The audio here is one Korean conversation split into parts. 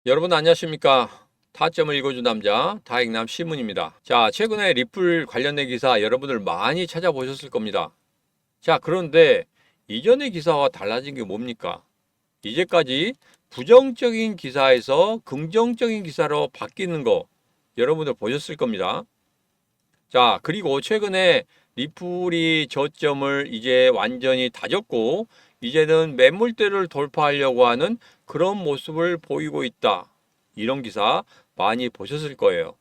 여러분 안녕하십니까? 타점을 읽어준 남자 다익남 시문입니다. 자, 최근에 리플 관련된 기사 여러분들 많이 찾아보셨을 겁니다. 자, 그런데 이전의 기사와 달라진 게 뭡니까? 이제까지 부정적인 기사에서 긍정적인 기사로 바뀌는 거 여러분들 보셨을 겁니다. 자, 그리고 최근에 리플이 저점을 이제 완전히 다졌고 이제는 매물대를 돌파하려고 하는 그런 모습을 보이고 있다. 이런 기사 많이 보셨을 거예요.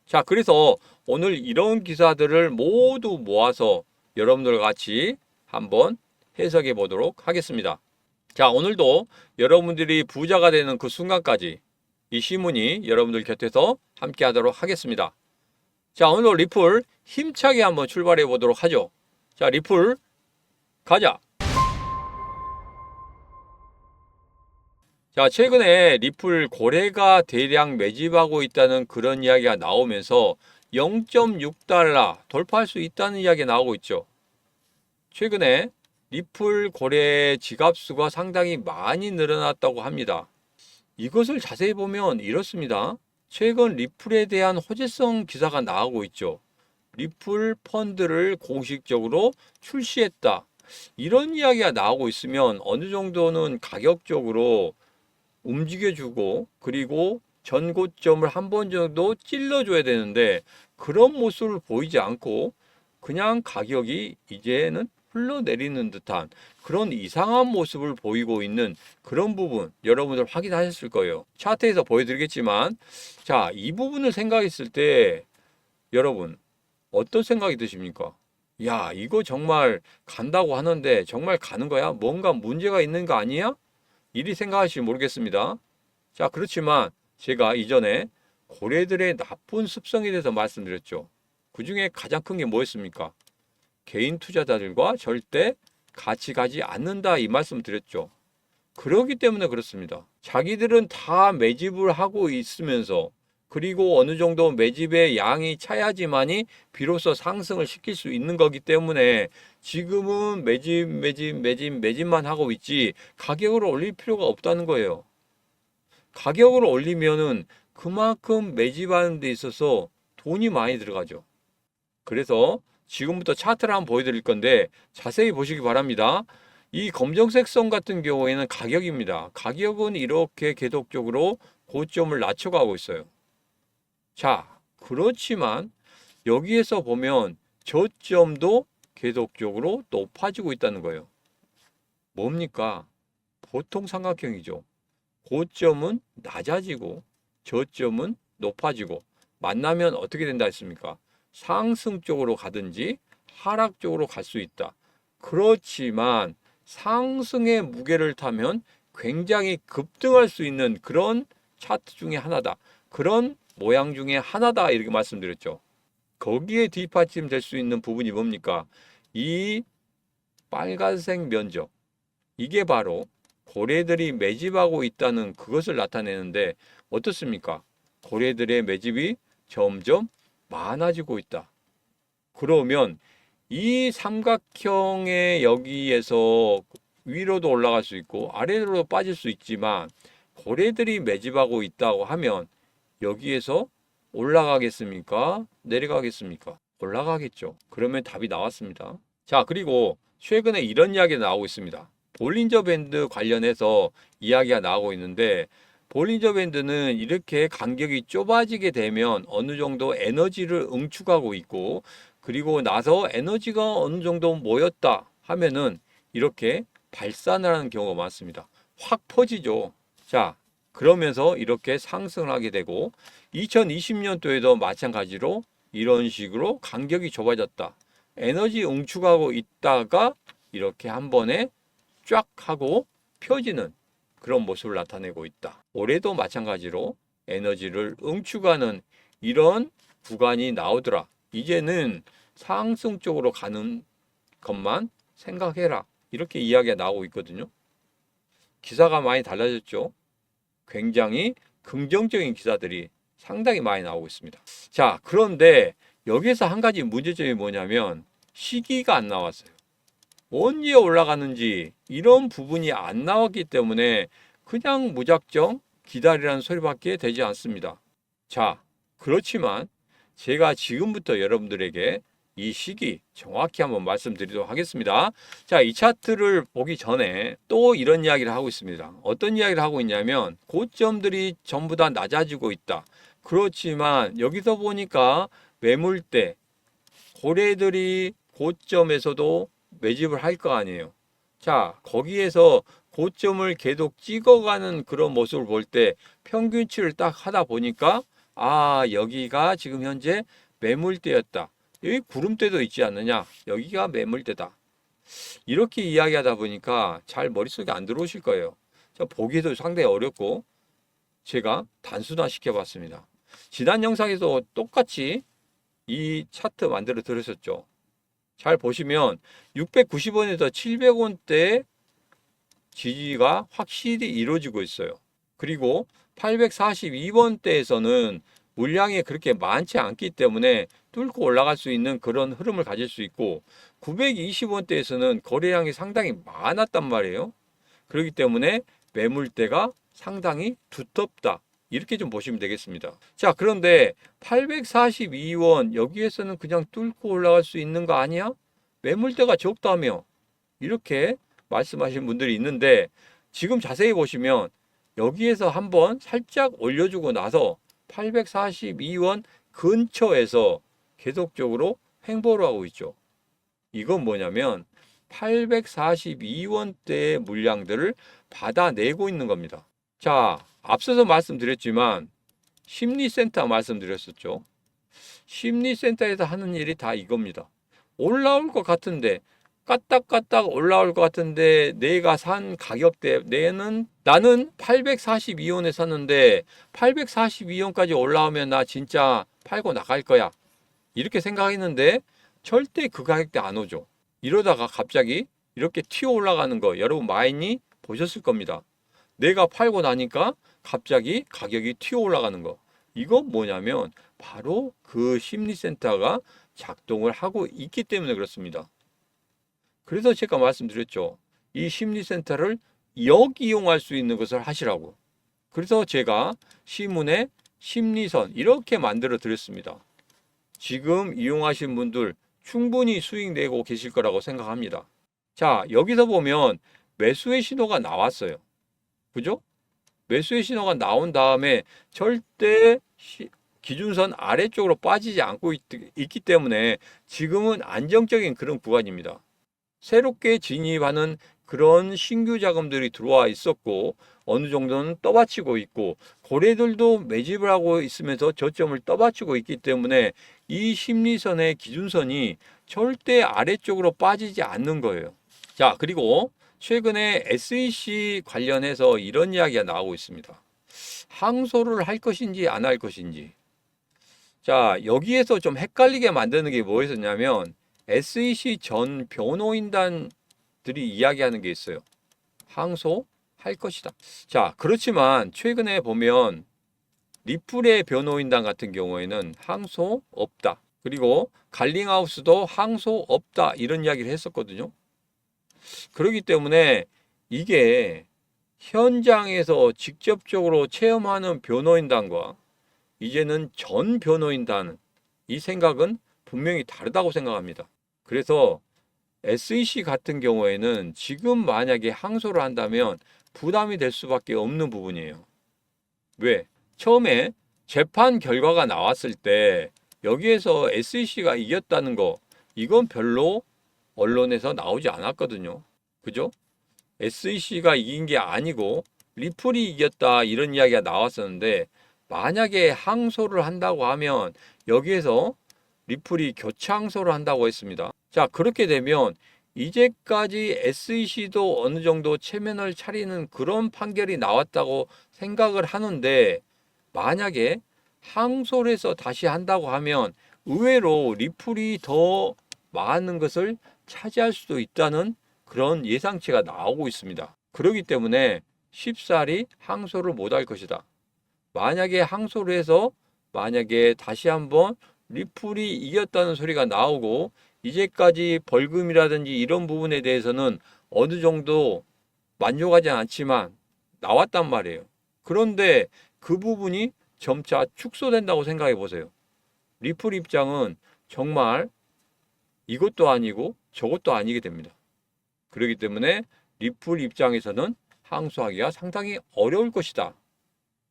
자, 그래서 오늘 이런 기사들을 모두 모아서 여러분들과 같이 한번 해석해 보도록 하겠습니다. 자, 오늘도 여러분들이 부자가 되는 그 순간까지 이 시문이 여러분들 곁에서 함께 하도록 하겠습니다. 자, 오늘 리플 힘차게 한번 출발해 보도록 하죠. 자, 리플 가자. 자, 최근에 리플 고래가 대량 매집하고 있다는 그런 이야기가 나오면서 0.6달러 돌파할 수 있다는 이야기가 나오고 있죠. 최근에 리플 고래 지갑수가 상당히 많이 늘어났다고 합니다. 이것을 자세히 보면 이렇습니다. 최근 리플에 대한 호재성 기사가 나오고 있죠. 리플 펀드를 공식적으로 출시했다. 이런 이야기가 나오고 있으면 어느 정도는 가격적으로 움직여주고 그리고 전고점을 한 번 정도 찔러줘야 되는데 그런 모습을 보이지 않고 그냥 가격이 이제는 흘러내리는 듯한 그런 이상한 모습을 보이고 있는 그런 부분 여러분들 확인하셨을 거예요. 차트에서 보여드리겠지만 자, 이 부분을 생각했을 때 여러분 어떤 생각이 드십니까? 야, 이거 정말 간다고 하는데 정말 가는 거야? 뭔가 문제가 있는 거 아니야? 이리 생각하실지 모르겠습니다. 자, 그렇지만 제가 이전에 고래들의 나쁜 습성에 대해서 말씀드렸죠. 그 중에 가장 큰 게 뭐였습니까? 개인 투자자들과 절대 같이 가지 않는다 이 말씀 드렸죠. 그러기 때문에 그렇습니다. 자기들은 다 매집을 하고 있으면서 그리고 어느 정도 매집의 양이 차야지만이 비로소 상승을 시킬 수 있는 거기 때문에 지금은 매집만 하고 있지 가격을 올릴 필요가 없다는 거예요. 가격을 올리면은 그만큼 매집하는 데 있어서 돈이 많이 들어가죠. 그래서 지금부터 차트를 한번 보여드릴 건데 자세히 보시기 바랍니다. 이 검정색 선 같은 경우에는 가격입니다. 가격은 이렇게 계속적으로 고점을 낮춰가고 있어요. 자, 그렇지만 여기에서 보면 저점도 계속적으로 높아지고 있다는 거예요. 뭡니까? 보통 삼각형이죠. 고점은 낮아지고 저점은 높아지고 만나면 어떻게 된다 했습니까? 상승 쪽으로 가든지 하락 쪽으로 갈 수 있다. 그렇지만 상승의 무게를 타면 굉장히 급등할 수 있는 그런 차트 중에 하나다. 그런 모양 중에 하나다. 이렇게 말씀드렸죠. 거기에 뒷받침 될 수 있는 부분이 뭡니까? 이 빨간색 면적. 이게 바로 고래들이 매집하고 있다는 그것을 나타내는데 어떻습니까? 고래들의 매집이 점점 많아지고 있다. 그러면 이 삼각형의 여기에서 위로도 올라갈 수 있고 아래로도 빠질 수 있지만 고래들이 매집하고 있다고 하면 여기에서 올라가겠습니까? 내려가겠습니까? 올라가겠죠. 그러면 답이 나왔습니다. 자, 그리고 최근에 이런 이야기가 나오고 있습니다. 볼린저 밴드 관련해서 이야기가 나오고 있는데 볼린저 밴드는 이렇게 간격이 좁아지게 되면 어느 정도 에너지를 응축하고 있고 그리고 나서 에너지가 어느 정도 모였다 하면은 이렇게 발산을 하는 경우가 많습니다. 확 퍼지죠. 자, 그러면서 이렇게 상승을 하게 되고 2020년도에도 마찬가지로 이런 식으로 간격이 좁아졌다. 에너지 응축하고 있다가 이렇게 한 번에 쫙 하고 펴지는 그런 모습을 나타내고 있다. 올해도 마찬가지로 에너지를 응축하는 이런 구간이 나오더라. 이제는 상승 쪽으로 가는 것만 생각해라. 이렇게 이야기가 나오고 있거든요. 기사가 많이 달라졌죠. 굉장히 긍정적인 기사들이 상당히 많이 나오고 있습니다. 자, 그런데 여기에서 한 가지 문제점이 뭐냐면 시기가 안 나왔어요. 언제 올라가는지 이런 부분이 안 나왔기 때문에 그냥 무작정 기다리라는 소리밖에 되지 않습니다. 자, 그렇지만 제가 지금부터 여러분들에게 이 시기 정확히 한번 말씀드리도록 하겠습니다. 자, 이 차트를 보기 전에 또 이런 이야기를 하고 있습니다. 어떤 이야기를 하고 있냐면 고점들이 전부 다 낮아지고 있다. 그렇지만 여기서 보니까 매물대, 고래들이 고점에서도 매집을 할 거 아니에요. 자, 거기에서 고점을 계속 찍어가는 그런 모습을 볼 때 평균치를 딱 하다 보니까 여기가 지금 현재 매물대였다. 여기 구름대도 있지 않느냐? 여기가 매물대다. 이렇게 이야기하다 보니까 잘 머릿속에 안 들어오실 거예요. 자, 보기도 상당히 어렵고 제가 단순화 시켜봤습니다. 지난 영상에서 똑같이 이 차트 만들어 드렸었죠. 잘 보시면 690원에서 700원대 지지가 확실히 이루어지고 있어요. 그리고 842원대에서는 물량이 그렇게 많지 않기 때문에 뚫고 올라갈 수 있는 그런 흐름을 가질 수 있고 920원대에서는 거래량이 상당히 많았단 말이에요. 그렇기 때문에 매물대가 상당히 두텁다. 이렇게 좀 보시면 되겠습니다. 자, 그런데 842원 여기에서는 그냥 뚫고 올라갈 수 있는 거 아니야? 매물대가 적다며 이렇게 말씀하시는 분들이 있는데 지금 자세히 보시면 여기에서 한번 살짝 올려주고 나서 842원 근처에서 계속적으로 횡보를 하고 있죠. 이건 뭐냐면 842원대의 물량들을 받아내고 있는 겁니다. 자, 앞서서 말씀드렸지만 심리센터 말씀드렸었죠. 심리센터에서 하는 일이 다 이겁니다. 올라올 것 같은데 까딱까딱 올라올 것 같은데 내가 산 가격대 나는 842원에 샀는데 842원까지 올라오면 나 진짜 팔고 나갈 거야. 이렇게 생각했는데 절대 그 가격대 안 오죠. 이러다가 갑자기 이렇게 튀어 올라가는 거 여러분 많이 보셨을 겁니다. 내가 팔고 나니까 갑자기 가격이 튀어 올라가는 거. 이건 뭐냐면 바로 그 심리센터가 작동을 하고 있기 때문에 그렇습니다. 그래서 제가 말씀드렸죠. 이 심리센터를 역이용할 수 있는 것을 하시라고. 그래서 제가 시문에 심리선 이렇게 만들어 드렸습니다. 지금 이용하신 분들 충분히 수익 내고 계실 거라고 생각합니다. 자, 여기서 보면 매수의 신호가 나왔어요. 그죠? 매수의 신호가 나온 다음에 절대 기준선 아래쪽으로 빠지지 않고 있기 때문에 지금은 안정적인 그런 구간입니다. 새롭게 진입하는 그런 신규 자금들이 들어와 있었고 어느 정도는 떠받치고 있고 고래들도 매집을 하고 있으면서 저점을 떠받치고 있기 때문에 이 심리선의 기준선이 절대 아래쪽으로 빠지지 않는 거예요. 자, 그리고 최근에 SEC 관련해서 이런 이야기가 나오고 있습니다. 항소를 할 것인지 안 할 것인지. 자, 여기에서 좀 헷갈리게 만드는 게 뭐였었냐면 SEC 전 변호인단들이 이야기하는 게 있어요. 항소할 것이다. 자, 그렇지만 최근에 보면 리플의 변호인단 같은 경우에는 항소 없다. 그리고 갈링하우스도 항소 없다. 이런 이야기를 했었거든요. 그렇기 때문에 이게 현장에서 직접적으로 체험하는 변호인단과 이제는 전 변호인단 이 생각은 분명히 다르다고 생각합니다. 그래서 SEC 같은 경우에는 지금 만약에 항소를 한다면 부담이 될 수밖에 없는 부분이에요. 왜? 처음에 재판 결과가 나왔을 때 여기에서 SEC가 이겼다는 거 이건 별로 언론에서 나오지 않았거든요. 그죠? SEC가 이긴 게 아니고 리플이 이겼다 이런 이야기가 나왔었는데 만약에 항소를 한다고 하면 여기에서 리플이 교체 항소를 한다고 했습니다. 자, 그렇게 되면 이제까지 SEC도 어느 정도 체면을 차리는 그런 판결이 나왔다고 생각을 하는데 만약에 항소를 해서 다시 한다고 하면 의외로 리플이 더 많은 것을 차지할 수도 있다는 그런 예상치가 나오고 있습니다. 그렇기 때문에 쉽사리 항소를 못할 것이다. 만약에 항소를 해서 만약에 다시 한번 리플이 이겼다는 소리가 나오고 이제까지 벌금이라든지 이런 부분에 대해서는 어느 정도 만족하지 않지만 나왔단 말이에요. 그런데 그 부분이 점차 축소된다고 생각해 보세요. 리플 입장은 정말 이것도 아니고 저것도 아니게 됩니다. 그렇기 때문에 리플 입장에서는 항소하기가 상당히 어려울 것이다.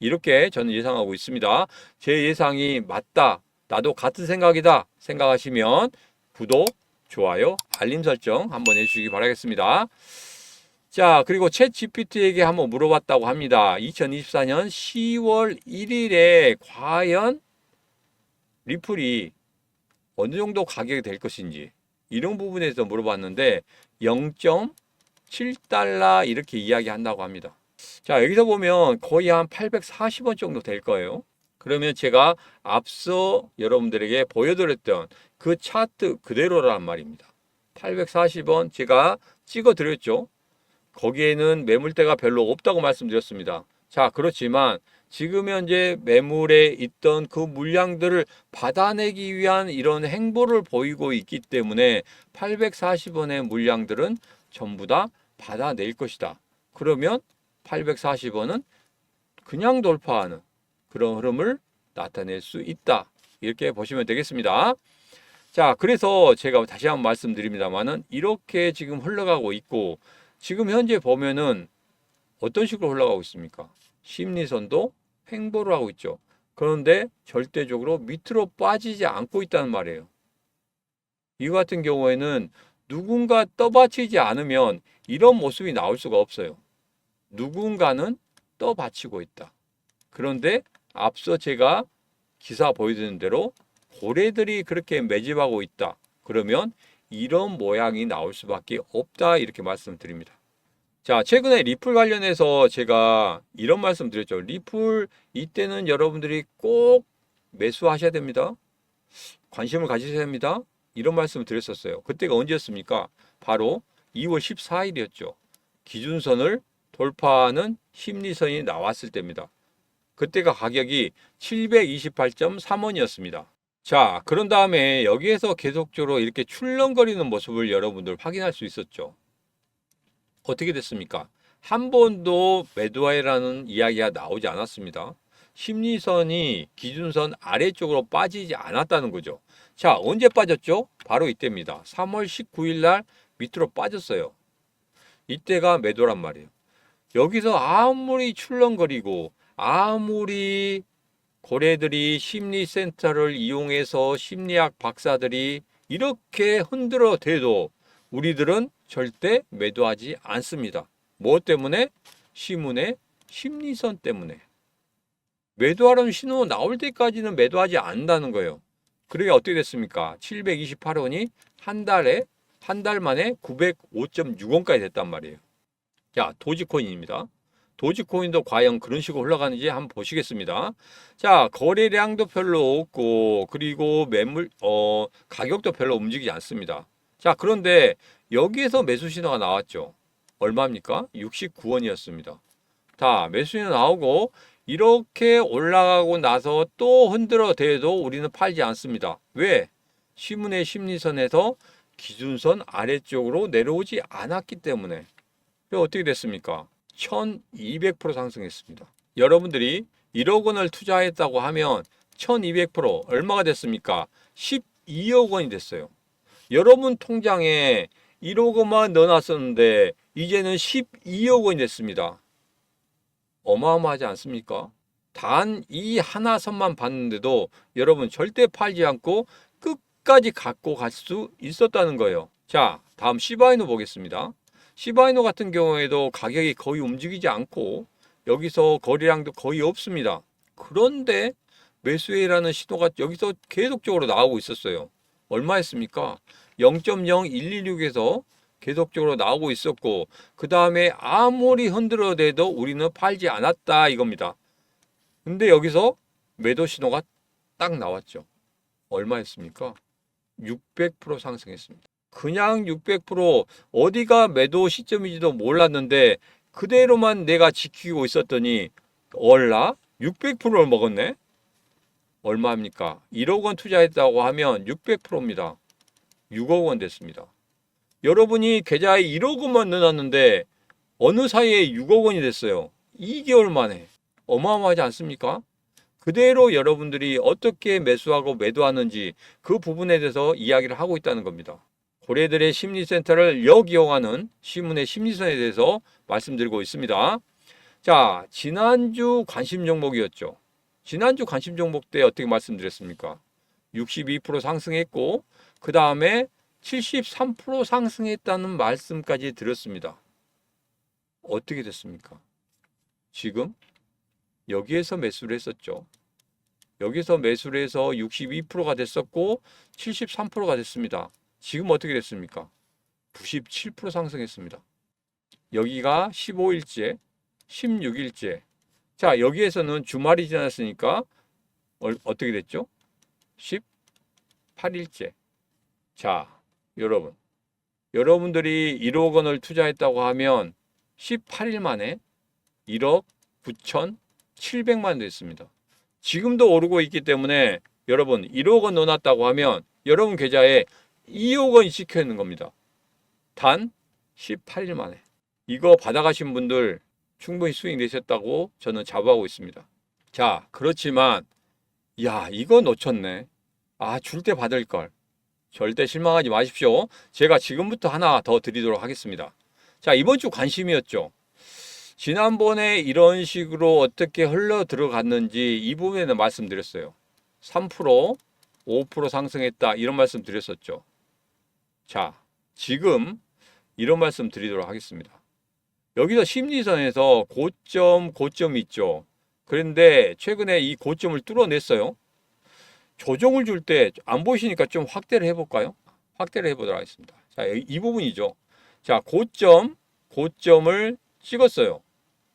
이렇게 저는 예상하고 있습니다. 제 예상이 맞다, 나도 같은 생각이다 생각하시면 구독, 좋아요, 알림 설정 한번 해주시기 바라겠습니다. 자, 그리고 챗 GPT에게 한번 물어봤다고 합니다. 2024년 10월 1일에 과연 리플이 어느 정도 가격이 될 것인지 이런 부분에서 물어봤는데 0.7달러 이렇게 이야기한다고 합니다. 자, 여기서 보면 거의 한 840원 정도 될 거예요. 그러면 제가 앞서 여러분들에게 보여드렸던 그 차트 그대로란 말입니다. 840원 제가 찍어 드렸죠. 거기에는 매물대가 별로 없다고 말씀드렸습니다. 자, 그렇지만 지금 현재 매물에 있던 그 물량들을 받아내기 위한 이런 행보를 보이고 있기 때문에 840원의 물량들은 전부 다 받아낼 것이다. 그러면 840원은 그냥 돌파하는 그런 흐름을 나타낼 수 있다. 이렇게 보시면 되겠습니다. 자, 그래서 제가 다시 한번 말씀드립니다만은 이렇게 지금 흘러가고 있고 지금 현재 보면은 어떤 식으로 흘러가고 있습니까? 심리선도 횡보를 하고 있죠. 그런데 절대적으로 밑으로 빠지지 않고 있다는 말이에요. 이 같은 경우에는 누군가 떠받치지 않으면 이런 모습이 나올 수가 없어요. 누군가는 떠받치고 있다. 그런데 앞서 제가 기사 보여드린 대로 고래들이 그렇게 매집하고 있다. 그러면 이런 모양이 나올 수밖에 없다. 이렇게 말씀드립니다. 자, 최근에 리플 관련해서 제가 이런 말씀 드렸죠. 리플 이때는 여러분들이 꼭 매수하셔야 됩니다. 관심을 가지셔야 됩니다. 이런 말씀을 드렸었어요. 그때가 언제였습니까? 바로 2월 14일이었죠. 기준선을 돌파하는 심리선이 나왔을 때입니다. 그때가 가격이 728.3원이었습니다. 자, 그런 다음에 여기에서 계속적으로 이렇게 출렁거리는 모습을 여러분들 확인할 수 있었죠. 어떻게 됐습니까? 한 번도 매도하라는 이야기가 나오지 않았습니다. 심리선이 기준선 아래쪽으로 빠지지 않았다는 거죠. 자, 언제 빠졌죠? 바로 이때입니다. 3월 19일 날 밑으로 빠졌어요. 이때가 매도란 말이에요. 여기서 아무리 출렁거리고 아무리 고래들이 심리센터를 이용해서 심리학 박사들이 이렇게 흔들어 대도 우리들은 절대 매도하지 않습니다. 뭐 때문에? 시문의 심리선 때문에. 매도하라는 신호 나올 때까지는 매도하지 않는다는 거예요. 그러게 어떻게 됐습니까? 728원이 한 달 만에 905.6원까지 됐단 말이에요. 자, 도지코인입니다. 도지코인도 과연 그런 식으로 올라가는지 한번 보시겠습니다. 자, 거래량도 별로 없고 그리고 가격도 별로 움직이지 않습니다. 자, 그런데 여기에서 매수 신호가 나왔죠. 얼마입니까? 69원이었습니다. 자, 매수 신호 나오고 이렇게 올라가고 나서 또 흔들어 대도 우리는 팔지 않습니다. 왜? 시문의 심리선에서 기준선 아래쪽으로 내려오지 않았기 때문에. 그럼 어떻게 됐습니까? 1200% 상승했습니다. 여러분들이 1억 원을 투자했다고 하면 1200% 얼마가 됐습니까? 12억 원이 됐어요. 여러분 통장에 1억 원만 넣어놨었는데 이제는 12억 원이 됐습니다. 어마어마하지 않습니까? 단 이 하나 선만 봤는데도 여러분 절대 팔지 않고 끝까지 갖고 갈 수 있었다는 거예요. 자, 다음 시바이노 보겠습니다. 시바이노 같은 경우에도 가격이 거의 움직이지 않고 여기서 거래량도 거의 없습니다. 그런데 매수해라는 신호가 여기서 계속적으로 나오고 있었어요. 얼마였습니까? 0.0126에서 계속적으로 나오고 있었고 그 다음에 아무리 흔들어 대도 우리는 팔지 않았다 이겁니다. 근데 여기서 매도 신호가 딱 나왔죠. 얼마였습니까? 600% 상승했습니다. 그냥 600% 어디가 매도 시점인지도 몰랐는데 그대로만 내가 지키고 있었더니 얼라 600%를 먹었네. 얼마입니까? 1억 원 투자했다고 하면 600%입니다. 6억 원 됐습니다. 여러분이 계좌에 1억 원만 넣어놨는데 어느 사이에 6억 원이 됐어요. 2개월 만에. 어마어마하지 않습니까? 그대로 여러분들이 어떻게 매수하고 매도하는지 그 부분에 대해서 이야기를 하고 있다는 겁니다. 고래들의 심리센터를 역이용하는 시문의 심리선에 대해서 말씀드리고 있습니다. 자, 지난주 관심 종목이었죠. 지난주 관심 종목 때 어떻게 말씀드렸습니까? 62% 상승했고 그 다음에 73% 상승했다는 말씀까지 드렸습니다. 어떻게 됐습니까? 지금 여기에서 매수를 했었죠. 여기서 매수를 해서 62%가 됐었고 73%가 됐습니다. 지금 어떻게 됐습니까? 97% 상승했습니다. 여기가 15일째, 16일째. 자, 여기에서는 주말이 지났으니까 어떻게 됐죠? 18일째. 자, 여러분들이 1억 원을 투자했다고 하면 18일 만에 1억 9,700만 원 됐습니다. 지금도 오르고 있기 때문에 여러분 1억 원 넣어놨다고 하면 여러분 계좌에 2억 원이 찍혀 있는 겁니다. 단 18일 만에. 이거 받아가신 분들 충분히 수익 내셨다고 저는 자부하고 있습니다. 자, 그렇지만 야, 이거 놓쳤네. 아, 줄 때 받을 걸. 절대 실망하지 마십시오. 제가 지금부터 하나 더 드리도록 하겠습니다. 자, 이번 주 관심이었죠. 지난번에 이런 식으로 어떻게 흘러 들어갔는지 이 부분에는 말씀드렸어요. 3%, 5% 상승했다 이런 말씀 드렸었죠. 자, 지금 이런 말씀 드리도록 하겠습니다. 여기서 심리선에서 고점이 있죠. 그런데 최근에 이 고점을 뚫어냈어요. 조정을 줄 때 안 보이시니까 좀 확대를 해볼까요? 확대를 해보도록 하겠습니다. 자, 이 부분이죠. 자, 고점을 찍었어요.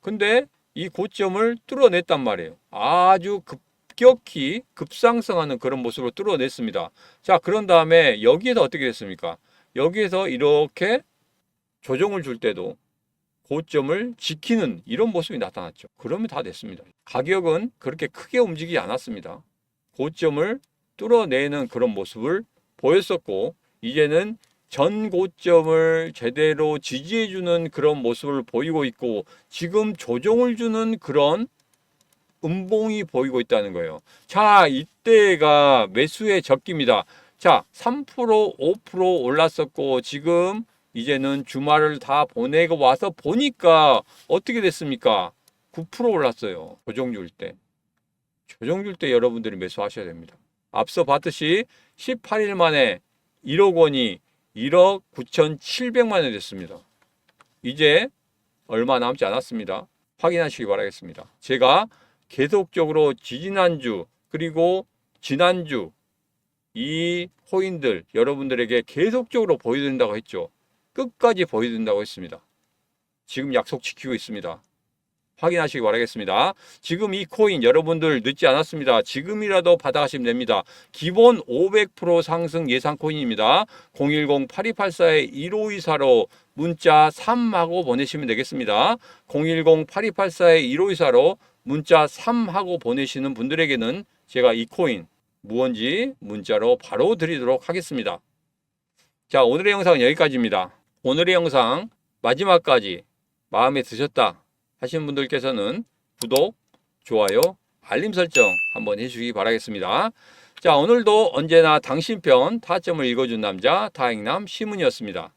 근데 이 고점을 뚫어냈단 말이에요. 아주 급격히 급상승하는 그런 모습으로 뚫어냈습니다. 자, 그런 다음에 여기에서 어떻게 됐습니까? 여기에서 이렇게 조정을 줄 때도 고점을 지키는 이런 모습이 나타났죠. 그러면 다 됐습니다. 가격은 그렇게 크게 움직이지 않았습니다. 고점을 뚫어내는 그런 모습을 보였었고 이제는 전 고점을 제대로 지지해주는 그런 모습을 보이고 있고 지금 조정을 주는 그런 음봉이 보이고 있다는 거예요. 자, 이때가 매수의 적기입니다. 자, 3%, 5% 올랐었고 지금 이제는 주말을 다 보내고 와서 보니까 어떻게 됐습니까? 9% 올랐어요. 조정 줄 때. 조정 줄 때 여러분들이 매수하셔야 됩니다. 앞서 봤듯이 18일 만에 1억 원이 1억 9,700만 원이 됐습니다. 이제 얼마 남지 않았습니다. 확인하시기 바라겠습니다. 제가 계속적으로 지지난주 그리고 지난주 이 코인들 여러분들에게 계속적으로 보여드린다고 했죠. 끝까지 보여드린다고 했습니다. 지금 약속 지키고 있습니다. 확인하시기 바라겠습니다. 지금 이 코인 여러분들 늦지 않았습니다. 지금이라도 받아가시면 됩니다. 기본 500% 상승 예상 코인입니다. 010-8284-1524로 문자 3하고 보내시면 되겠습니다. 010-8284-1524로 문자 3하고 보내시는 분들에게는 제가 이 코인 무언지 문자로 바로 드리도록 하겠습니다. 자, 오늘의 영상은 여기까지입니다. 오늘의 영상 마지막까지 마음에 드셨다 하시는 분들께서는 구독, 좋아요, 알림 설정 한번 해주시기 바라겠습니다. 자, 오늘도 언제나 당신 편 타점을 읽어준 남자 다행남 시문이었습니다.